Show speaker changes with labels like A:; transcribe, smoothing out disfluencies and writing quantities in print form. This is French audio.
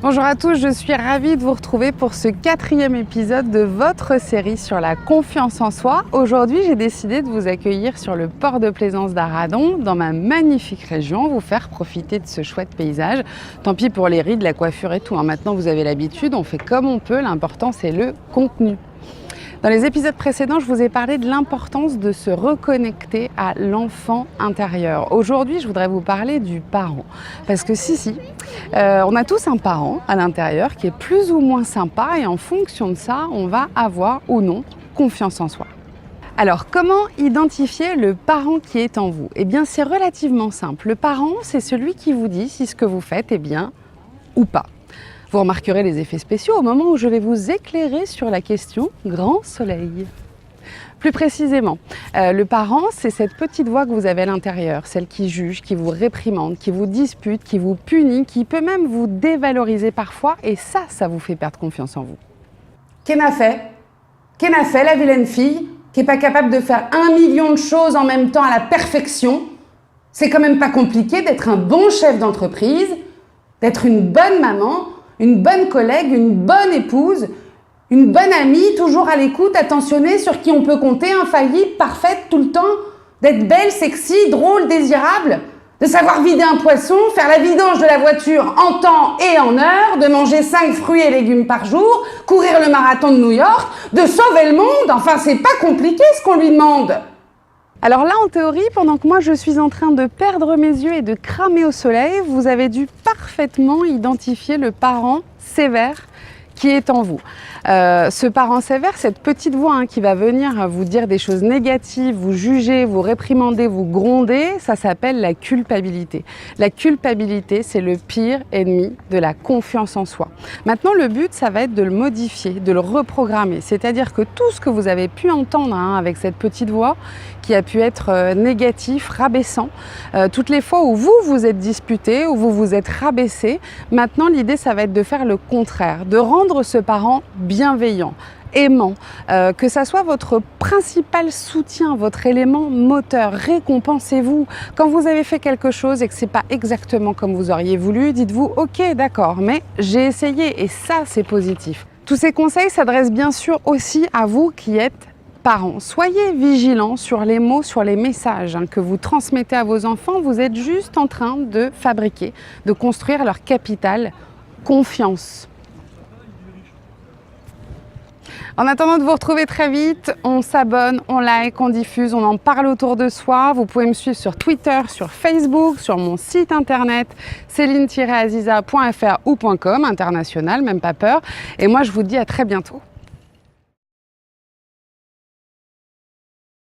A: Bonjour à tous, je suis ravie de vous retrouver pour ce 4e épisode de votre série sur la confiance en soi. Aujourd'hui, j'ai décidé de vous accueillir sur le port de plaisance d'Arradon, dans ma magnifique région, vous faire profiter de ce chouette paysage. Tant pis pour les rides, la coiffure et tout, maintenant vous avez l'habitude, on fait comme on peut, l'important c'est le contenu. Dans les épisodes précédents, je vous ai parlé de l'importance de se reconnecter à l'enfant intérieur. Aujourd'hui, je voudrais vous parler du parent. Parce que on a tous un parent à l'intérieur qui est plus ou moins sympa et en fonction de ça, on va avoir ou non confiance en soi. Alors, comment identifier le parent qui est en vous? Eh bien, c'est relativement simple. Le parent, c'est celui qui vous dit si ce que vous faites est bien ou pas. Vous remarquerez les effets spéciaux au moment où je vais vous éclairer sur la question grand soleil. Plus précisément, le parent, c'est cette petite voix que vous avez à l'intérieur, celle qui juge, qui vous réprimande, qui vous dispute, qui vous punit, qui peut même vous dévaloriser parfois, et ça vous fait perdre confiance en vous.
B: Qu'en a fait la vilaine fille qui n'est pas capable de faire 1 million de choses en même temps à la perfection? C'est quand même pas compliqué d'être un bon chef d'entreprise, d'être une bonne maman, une bonne collègue, une bonne épouse, une bonne amie, toujours à l'écoute, attentionnée, sur qui on peut compter, infaillible, parfaite tout le temps, d'être belle, sexy, drôle, désirable, de savoir vider un poisson, faire la vidange de la voiture en temps et en heure, de manger 5 fruits et légumes par jour, courir le marathon de New York, de sauver le monde. Enfin, c'est pas compliqué ce qu'on lui demande.
A: Alors là, en théorie, pendant que moi je suis en train de perdre mes yeux et de cramer au soleil, vous avez dû parfaitement identifier le parent sévère qui est en vous. Ce parent sévère, cette petite voix qui va venir vous dire des choses négatives, vous juger, vous réprimander, vous gronder, ça s'appelle la culpabilité. La culpabilité, c'est le pire ennemi de la confiance en soi. Maintenant, le but, ça va être de le modifier, de le reprogrammer. C'est-à-dire que tout ce que vous avez pu entendre avec cette petite voix, qui a pu être négatif, rabaissant, toutes les fois où vous vous êtes disputé, où vous vous êtes rabaissé, maintenant l'idée ça va être de faire le contraire, de rendre ce parent bienveillant, aimant, que ça soit votre principal soutien, votre élément moteur. Récompensez-vous. Quand vous avez fait quelque chose et que c'est pas exactement comme vous auriez voulu, dites-vous ok d'accord, mais j'ai essayé et ça c'est positif. Tous ces conseils s'adressent bien sûr aussi à vous qui êtes parents. Soyez vigilants sur les mots, sur les messages que vous transmettez à vos enfants. Vous êtes juste en train de fabriquer, de construire leur capital confiance. En attendant de vous retrouver très vite, on s'abonne, on like, on diffuse, on en parle autour de soi. Vous pouvez me suivre sur Twitter, sur Facebook, sur mon site internet celine-aziza.fr ou .com, international, même pas peur. Et moi, je vous dis à très bientôt.